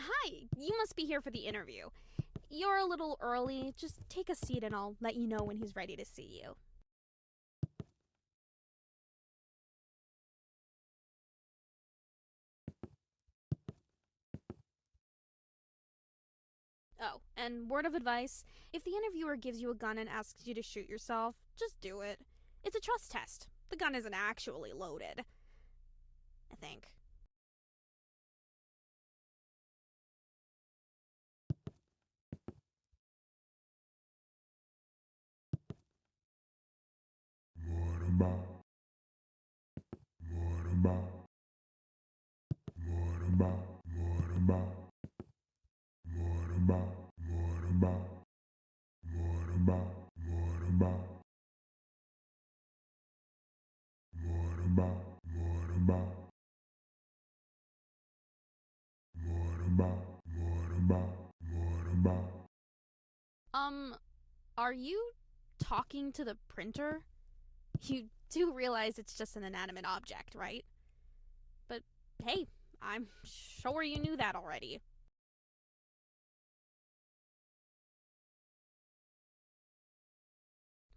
Hi, you must be here for the interview. You're a little early. Just take a seat and I'll let you know when he's ready to see you. Oh, and word of advice, if the interviewer gives you a gun and asks you to shoot yourself, just do it. It's a trust test. The gun isn't actually loaded. I think. Um, are you talking to the printer? You do realize it's just an inanimate object, right? But hey, I'm sure you knew that already.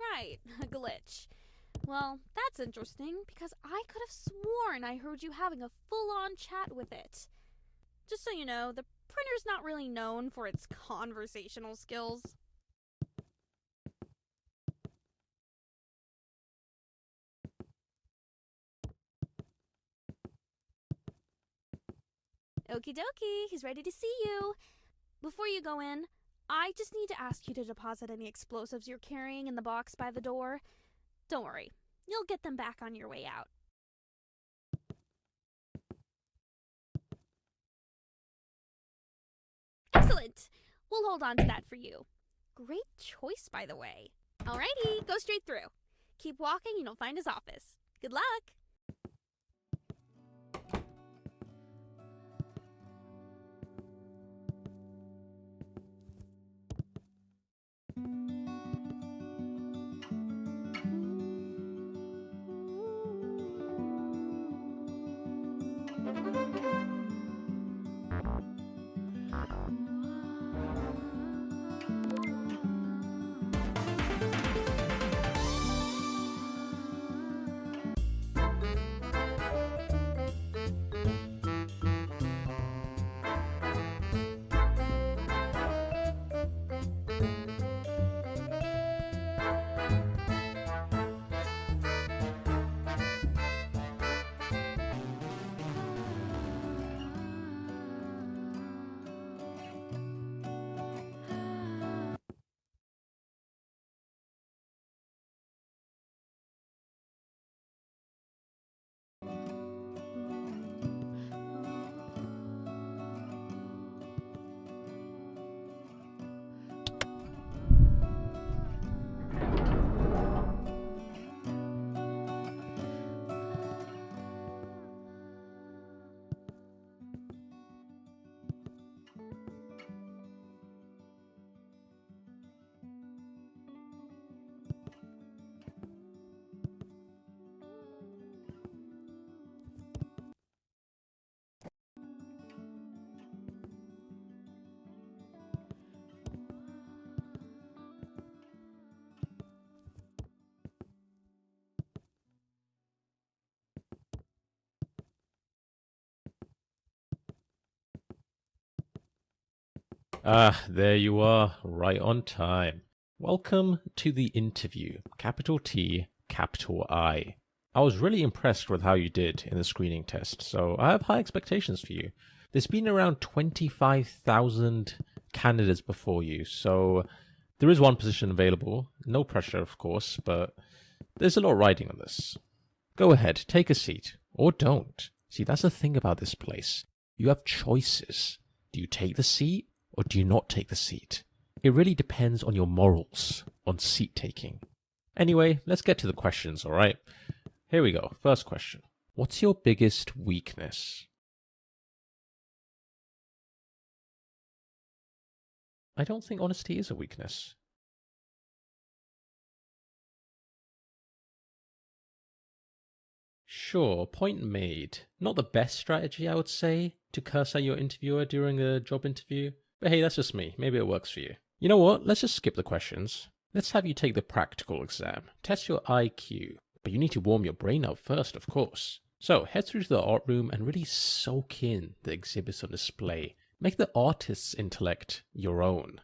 Right, a glitch. Well, that's interesting because I could have sworn I heard you having a full on chat with it. Just so you know, the printer's not really known for its conversational skills. Okie dokie, he's ready to see you. Before you go in, I just need to ask you to deposit any explosives you're carrying in the box by the door. Don't worry, you'll get them back on your way out. Excellent! We'll hold on to that for you. Great choice, by the way. Alrighty, go straight through. Keep walking and you'll find his office. Good luck! Ah, there you are, right on time. Welcome to the interview, capital T, capital I. I was really impressed with how you did in the screening test, so I have high expectations for you. There's been around 25,000 candidates before you, so there is one position available. No pressure, of course, but there's a lot riding on this. Go ahead, take a seat, or don't. See, that's the thing about this place. You have choices. Do you take the seat, or do you not take the seat? It really depends on your morals on seat taking. Anyway, let's get to the questions, alright? Here we go. First question. What's your biggest weakness? I don't think honesty is a weakness. Sure, point made. Not the best strategy, I would say, to curse at your interviewer during a job interview. But hey, that's just me. Maybe it works for you. You know what? Let's just skip the questions. Let's have you take the practical exam. Test your IQ. But you need to warm your brain up first, of course. So head through to the art room and really soak in the exhibits on display. Make the artist's intellect your own.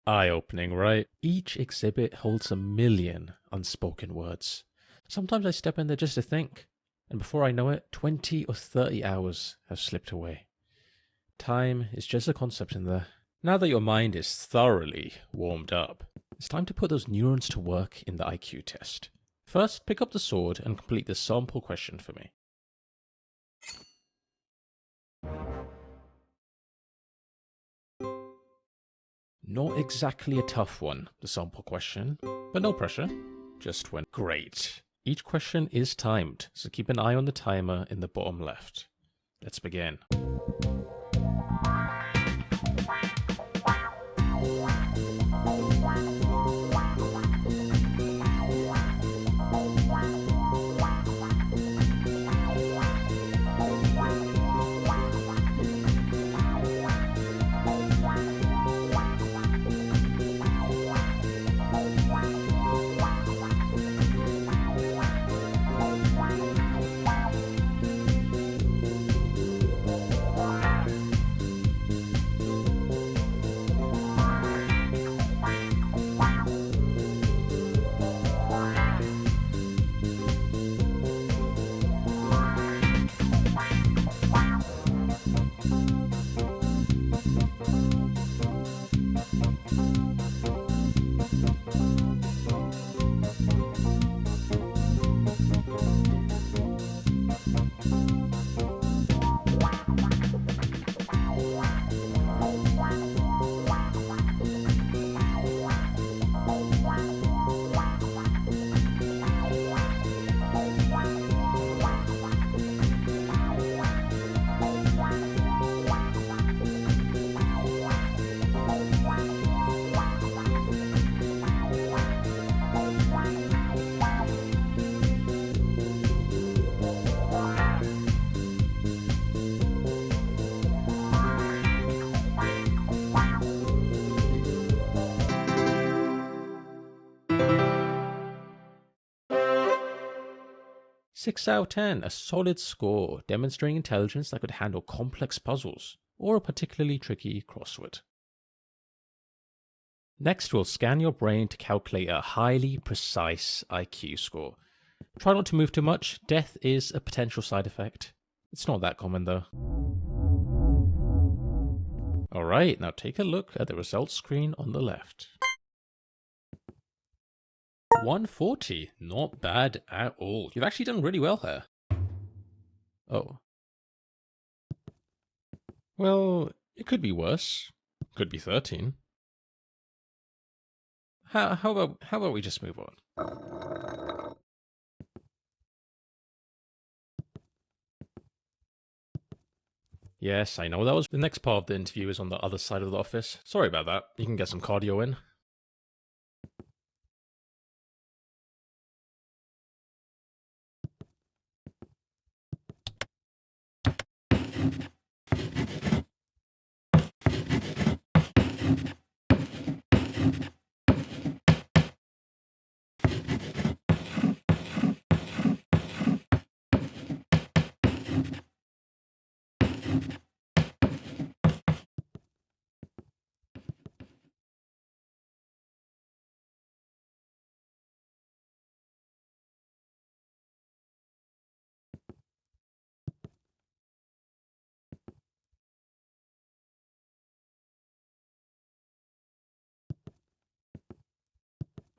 Eye-opening, right? Each exhibit holds a million unspoken words. Sometimes I step in there just to think, and before I know it, 20 or 30 hours have slipped away. Time is just a concept in there. Now that your mind is thoroughly warmed up, it's time to put those neurons to work in the IQ test. First, pick up the sword and complete the sample question for me. Not exactly a tough one, the sample question, but no pressure. Just went great. Each question is timed, so keep an eye on the timer in the bottom left. Let's begin. Six out of 10, a solid score, demonstrating intelligence that could handle complex puzzles, or a particularly tricky crossword. Next, we'll scan your brain to calculate a highly precise IQ score. Try not to move too much, death is a potential side effect. It's not that common though. Alright, now take a look at the results screen on the left. 140, not bad at all. You've actually done really well here. Oh, Well, it could be worse. Could be 13. How about we just move on? Yes, I know that was the next part of the interview is on the other side of the office. Sorry about that. You can get some cardio in.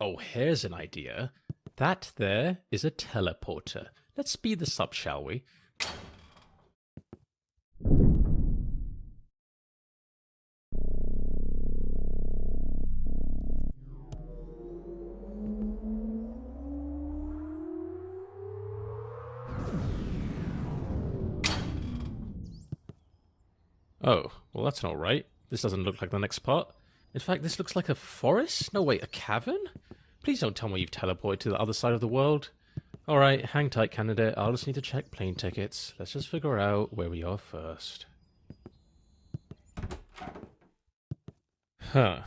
Oh, here's an idea. That there is a teleporter. Let's speed this up, shall we? Oh, well that's not right. This doesn't look like the next part. In fact, this looks like a forest? No, wait, a cavern? Please don't tell me you've teleported to the other side of the world. Alright, hang tight, candidate. I'll just need to check plane tickets. Let's just figure out where we are first. Huh.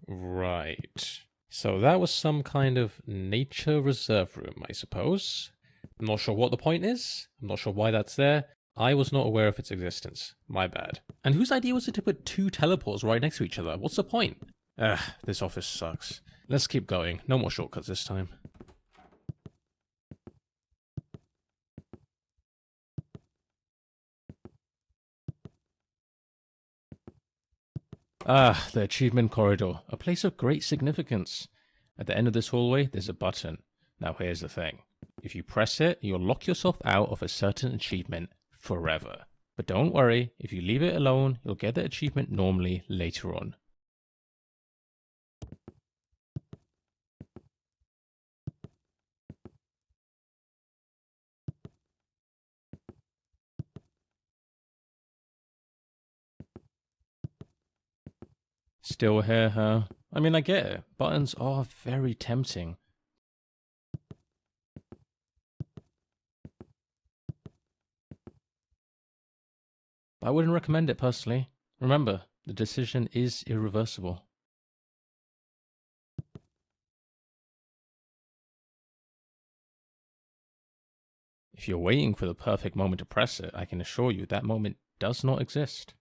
Right. So that was some kind of nature reserve room, I suppose. I'm not sure what the point is. I'm not sure why that's there. I was not aware of its existence. My bad. And whose idea was it to put two teleports right next to each other? What's the point? Ugh, this office sucks. Let's keep going. No more shortcuts this time. Ah, the achievement corridor. A place of great significance. At the end of this hallway, there's a button. Now here's the thing. If you press it, you'll lock yourself out of a certain achievement forever. But don't worry, if you leave it alone, you'll get the achievement normally later on. Still here, huh? I mean, I get it. Buttons are very tempting. I wouldn't recommend it personally. Remember, the decision is irreversible. If you're waiting for the perfect moment to press it, I can assure you that moment does not exist.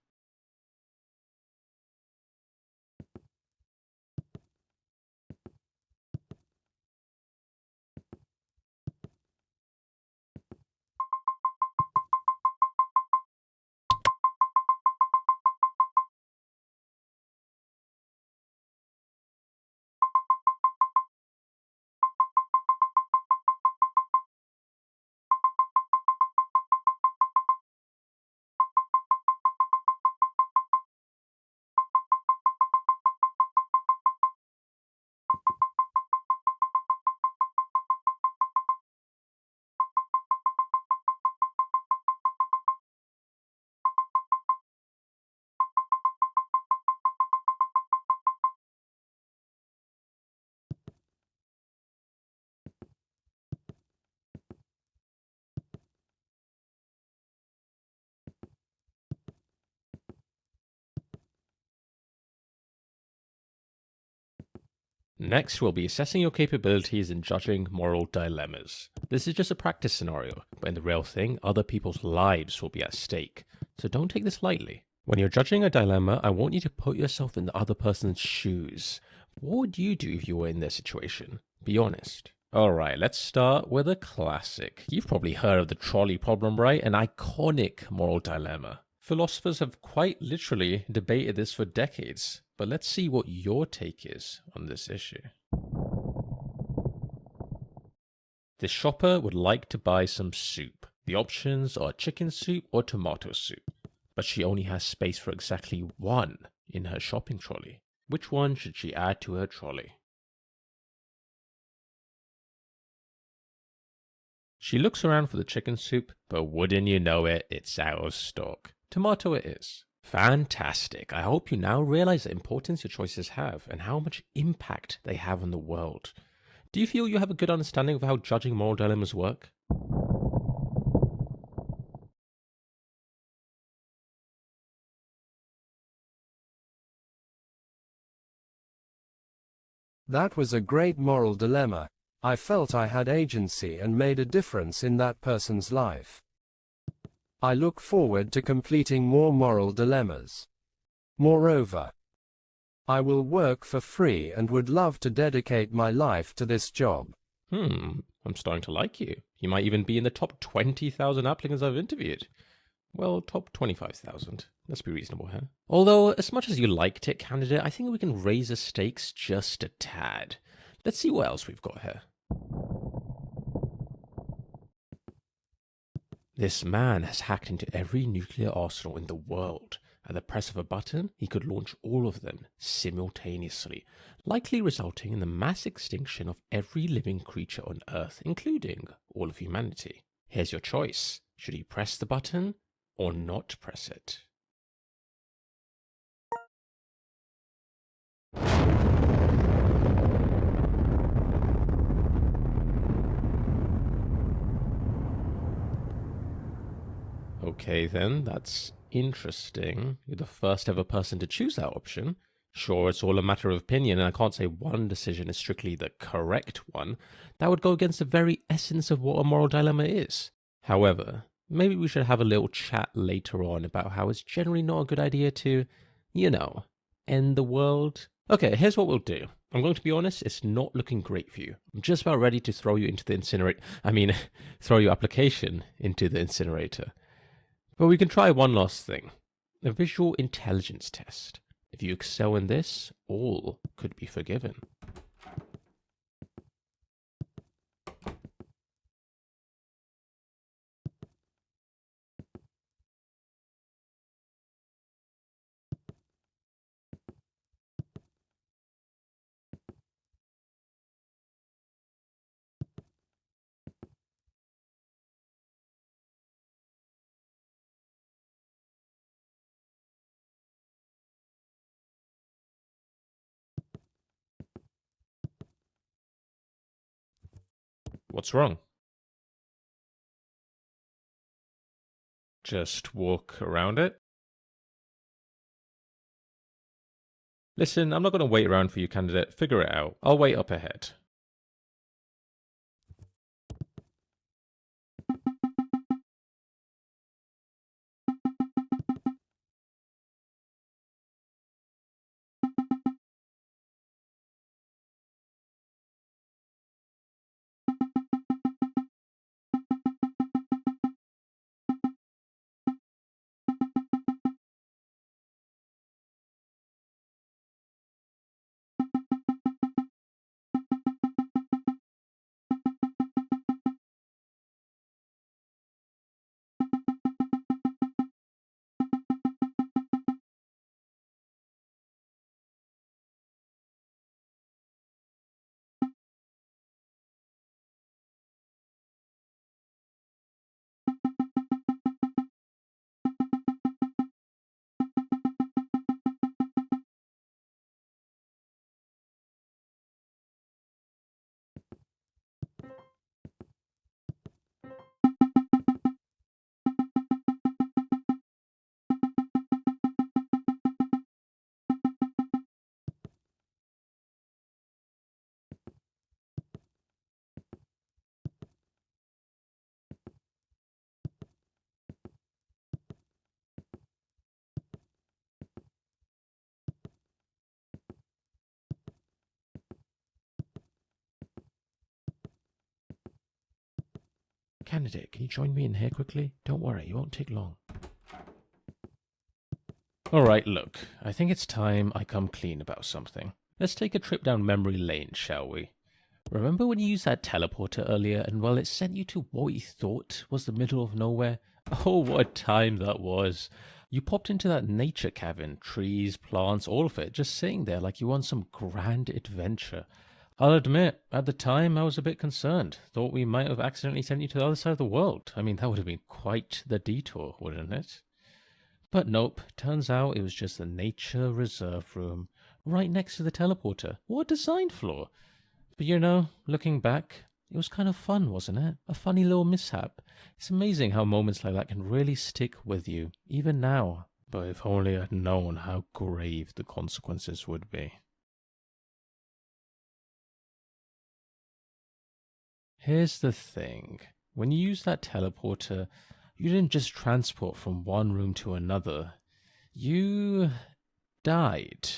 Next, we'll be assessing your capabilities in judging moral dilemmas. This is just a practice scenario, but in the real thing, other people's lives will be at stake, so don't take this lightly. When you're judging a dilemma, I want you to put yourself in the other person's shoes. What would you do if you were in their situation? Be honest. Alright, let's start with a classic. You've probably heard of the trolley problem, right? An iconic moral dilemma. Philosophers have quite literally debated this for decades, but let's see what your take is on this issue. The shopper would like to buy some soup. The options are chicken soup or tomato soup. but she only has space for exactly one in her shopping trolley. Which one should she add to her trolley? She looks around for the chicken soup, but wouldn't you know it, it's out of stock. Tomato it is. Fantastic. I hope you now realize the importance your choices have and how much impact they have on the world. Do you feel you have a good understanding of how judging moral dilemmas work? That was a great moral dilemma. I felt I had agency and made a difference in that person's life. I look forward to completing more moral dilemmas. Moreover, I will work for free and would love to dedicate my life to this job. I'm starting to like you. You might even be in the top 20,000 applicants I've interviewed. Well, top 25,000. Let's be reasonable here. Although, as much as you liked it, candidate, I think we can raise the stakes just a tad. Let's see what else we've got here. This man has hacked into every nuclear arsenal in the world. At the press of a button, he could launch all of them simultaneously, likely resulting in the mass extinction of every living creature on Earth, including all of humanity. Here's your choice. Should he press the button or not press it? Okay then, that's interesting. You're the first ever person to choose that option. Sure, it's all a matter of opinion, and I can't say one decision is strictly the correct one. That would go against the very essence of what a moral dilemma is. However, maybe we should have a little chat later on about how it's generally not a good idea to, end the world. Okay, here's what we'll do. I'm going to be honest, it's not looking great for you. I'm just about ready to throw you into the incinerator. Throw your application into the incinerator. But we can try one last thing. A visual intelligence test. If you excel in this, all could be forgiven. What's wrong? Just walk around it? Listen, I'm not going to wait around for you, candidate. Figure it out. I'll wait up ahead. Candidate, can you join me in here quickly? Don't worry, it won't take long. Alright, look, I think it's time I come clean about something. Let's take a trip down memory lane, shall we? Remember when you used that teleporter earlier and, well, it sent you to what you thought was the middle of nowhere? Oh, what a time that was. You popped into that nature cavern, trees, plants, all of it, just sitting there like you were on some grand adventure. I'll admit, at the time I was a bit concerned. Thought we might have accidentally sent you to the other side of the world. I mean, that would have been quite the detour, wouldn't it? But nope, turns out it was just the nature reserve room, right next to the teleporter. What a design flaw! But you know, looking back, it was kind of fun, wasn't it? A funny little mishap. It's amazing how moments like that can really stick with you, even now. But if only I'd known how grave the consequences would be. Here's the thing. When you use that teleporter, you didn't just transport from one room to another. You died.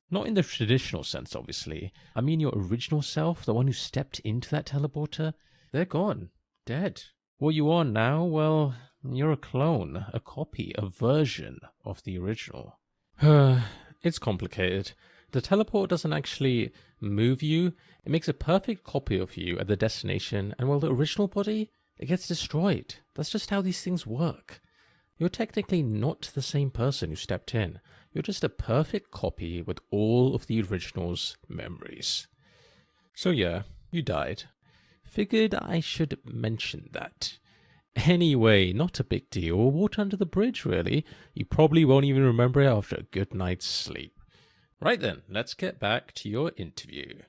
Not in the traditional sense, obviously. I mean your original self, the one who stepped into that teleporter, they're gone. Dead. What you are now, well, you're a clone, a copy, a version of the original. It's complicated. The teleport doesn't actually move you. It makes a perfect copy of you at the destination, and while the original body, it gets destroyed. That's just how these things work. You're technically not the same person who stepped in. You're just a perfect copy with all of the original's memories. So yeah, you died. Figured I should mention that. Anyway, not a big deal. Water under the bridge, really. You probably won't even remember it after a good night's sleep. Right then, let's get back to your interview.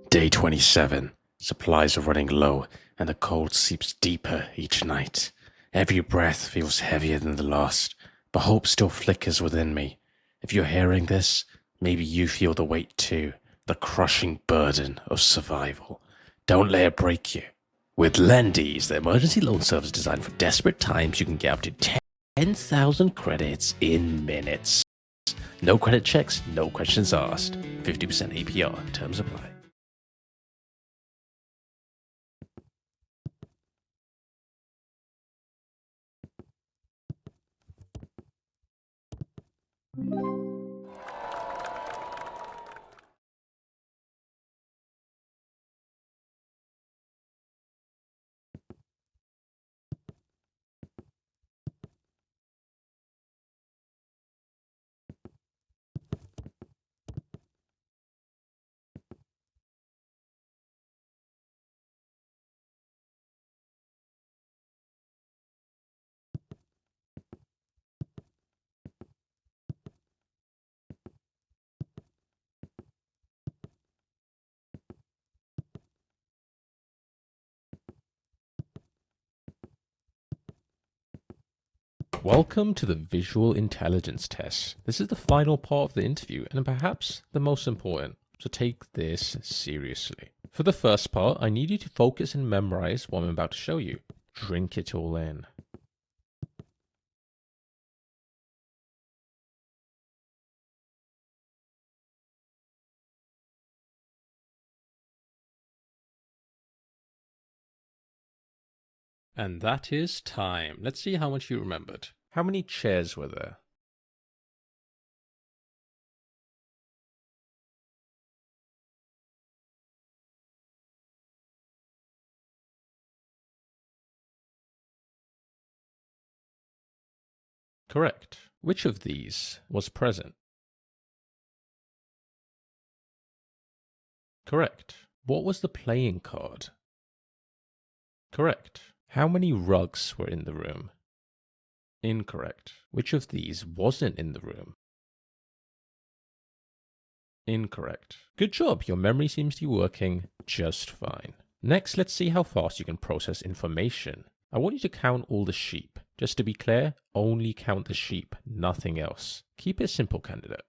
Day 27. Supplies are running low, and the cold seeps deeper each night. Every breath feels heavier than the last, but hope still flickers within me. If you're hearing this, maybe you feel the weight too, the crushing burden of survival. Don't let it break you. With Lendy's, the emergency loan service designed for desperate times, you can get up to 10,000 credits in minutes. No credit checks, no questions asked. 50% APR, terms apply. Welcome to the visual intelligence test. This is the final part of the interview and perhaps the most important, so take this seriously. For the first part, I need you to focus and memorize what I'm about to show you. Drink it all in. And that is time. Let's see how much you remembered. How many chairs were there? Correct. Which of these was present? Correct. What was the playing card? Correct. How many rugs were in the room? Incorrect. Which of these wasn't in the room? Incorrect. Good job, your memory seems to be working just fine. Next, let's see how fast you can process information. I want you to count all the sheep. Just to be clear, only count the sheep, nothing else. Keep it simple, candidate.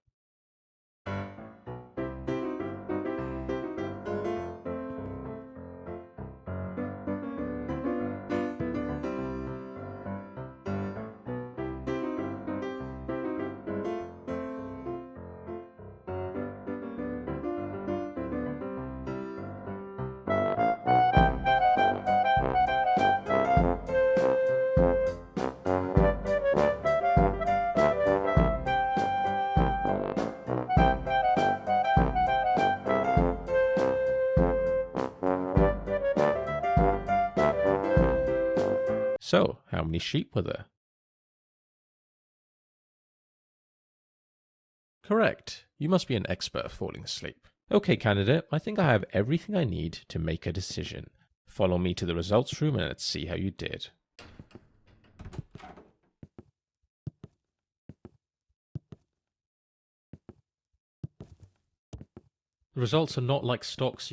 So, how many sheep were there? Correct. You must be an expert at falling asleep. Okay, candidate, I think I have everything I need to make a decision. Follow me to the results room and let's see how you did. The results are not like stocks.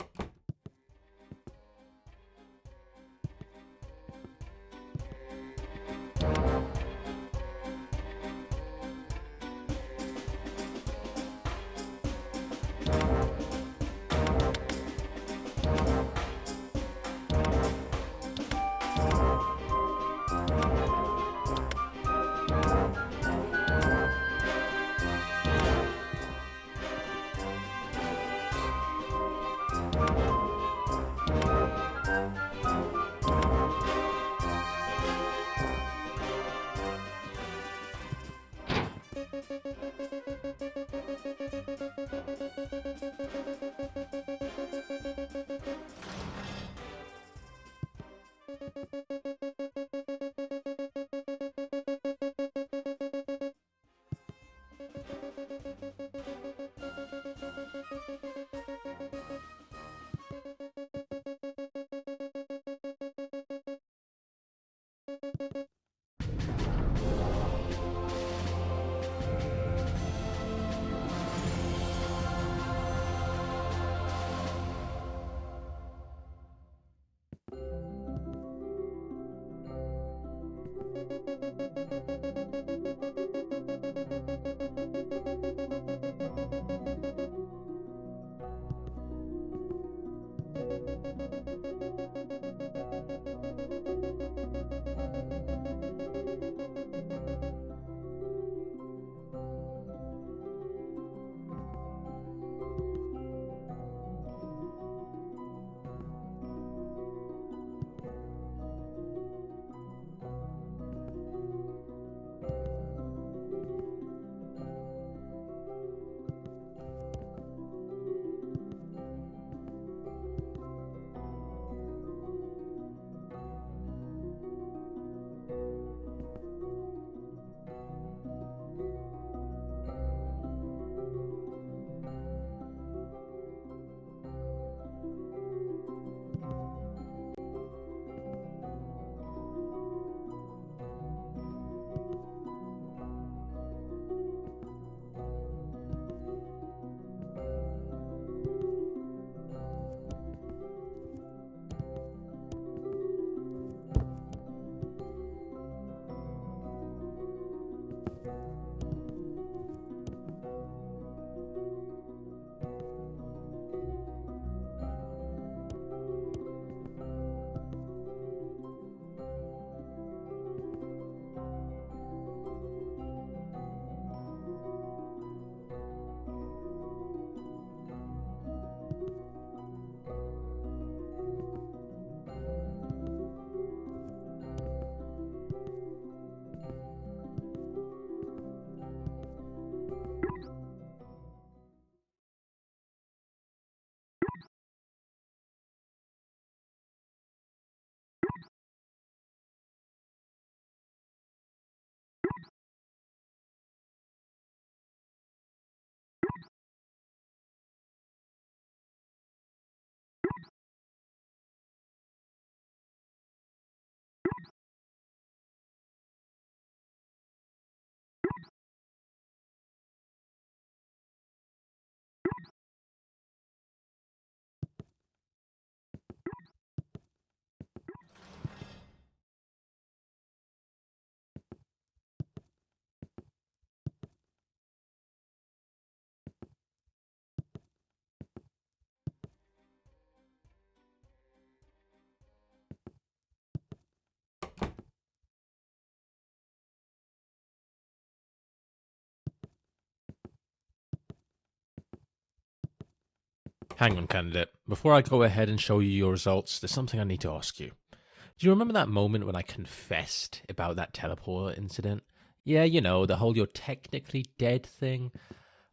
Hang on, candidate. Before I go ahead and show you your results, there's something I need to ask you. Do you remember that moment when I confessed about that teleporter incident? Yeah, you know, the whole "you're technically dead" thing.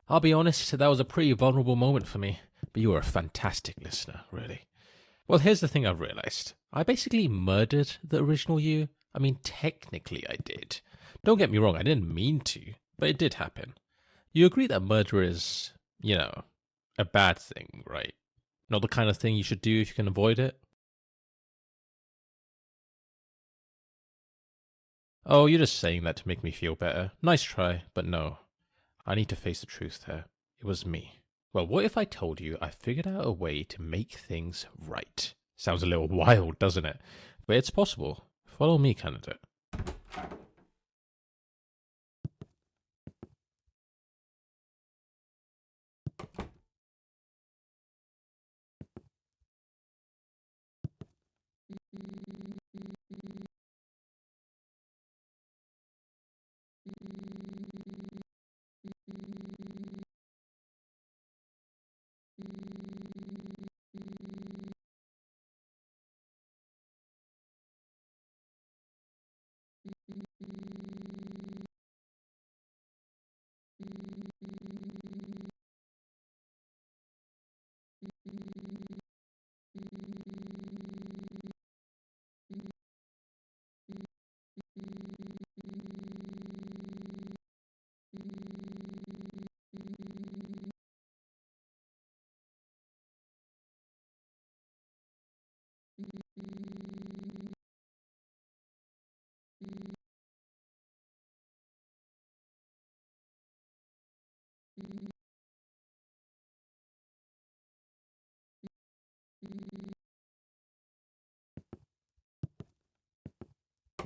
I'll be honest, that was a pretty vulnerable moment for me, but you were a fantastic listener, really. Well, here's the thing I've realized. I basically murdered the original you. I mean, technically I did. Don't get me wrong, I didn't mean to, but it did happen. You agree that murder is, you know, a bad thing, right? Not the kind of thing you should do if you can avoid it? Oh, you're just saying that to make me feel better. Nice try, but no. I need to face the truth there. It was me. Well, what if I told you I figured out a way to make things right? Sounds a little wild, doesn't it? But it's possible. Follow me, candidate.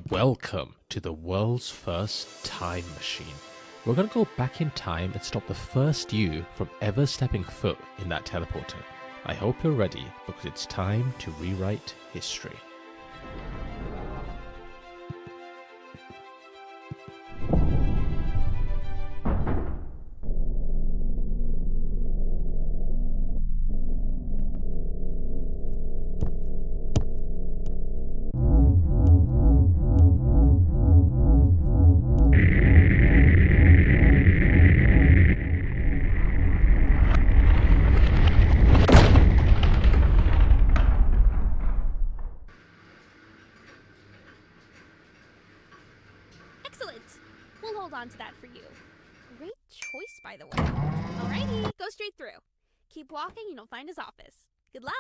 Welcome to the world's first time machine. We're going to go back in time and stop the first you from ever stepping foot in that teleporter. I hope you're ready, because it's time to rewrite history. Excellent! We'll hold on to that for you. Great choice, by the way. Alrighty, go straight through. Keep walking and you'll find his office. Good luck!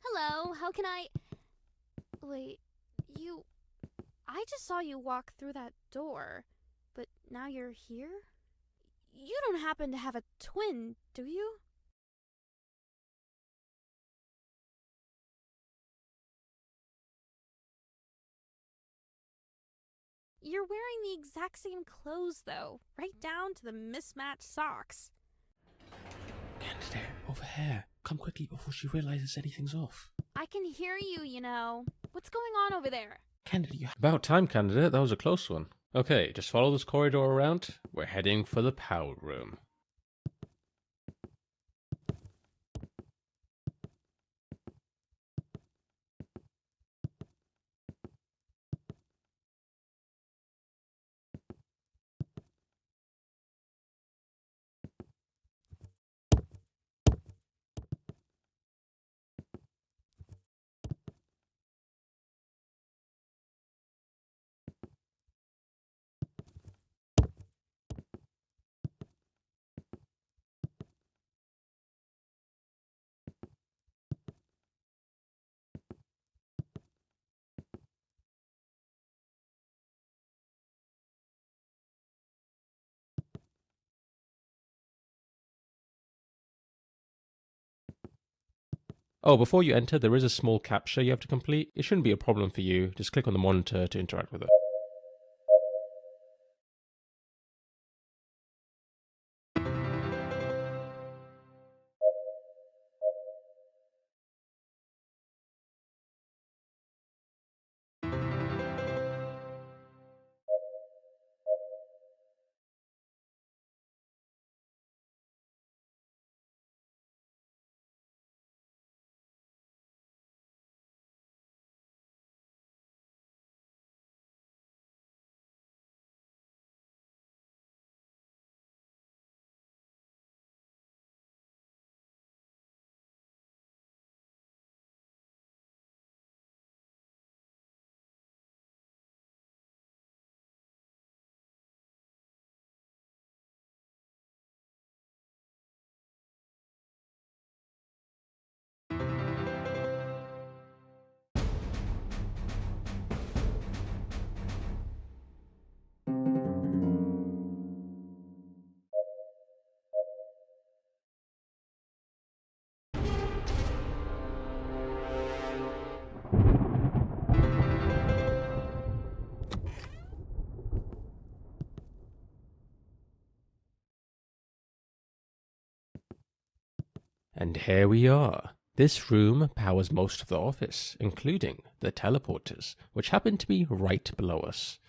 Hello, how can I... Wait, you... I just saw you walk through that door, but now you're here? You don't happen to have a twin, do you? You're wearing the exact same clothes, though, right down to the mismatched socks. Candidate, over here. Come quickly before she realizes anything's off. I can hear you, you know. What's going on over there? Candidate, you... About time, candidate. That was a close one. Okay, just follow this corridor around. We're heading for the power room. Oh, before you enter, there is a small captcha you have to complete. It shouldn't be a problem for you. Just click on the monitor to interact with it. And here we are. This room powers most of the office, including the teleporters, which happen to be right below us.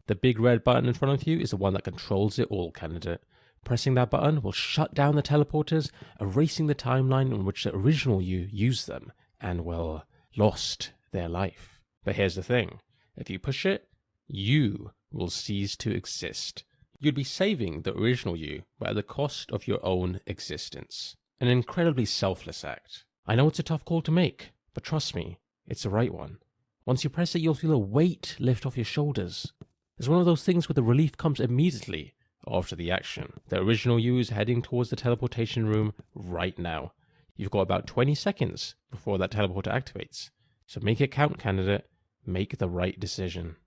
The big red button in front of you is the one that controls it all, candidate. Pressing that button will shut down the teleporters, erasing the timeline in which the original you used them, and, well, lost their life. But here's the thing. If you push it, you will cease to exist. You'd be saving the original you, but at the cost of your own existence. An incredibly selfless act. I know it's a tough call to make, but trust me, it's the right one. Once you press it, you'll feel a weight lift off your shoulders. It's one of those things where the relief comes immediately after the action. The original you is heading towards the teleportation room right now. You've got about 20 seconds before that teleporter activates. So make it count, candidate. Make the right decision.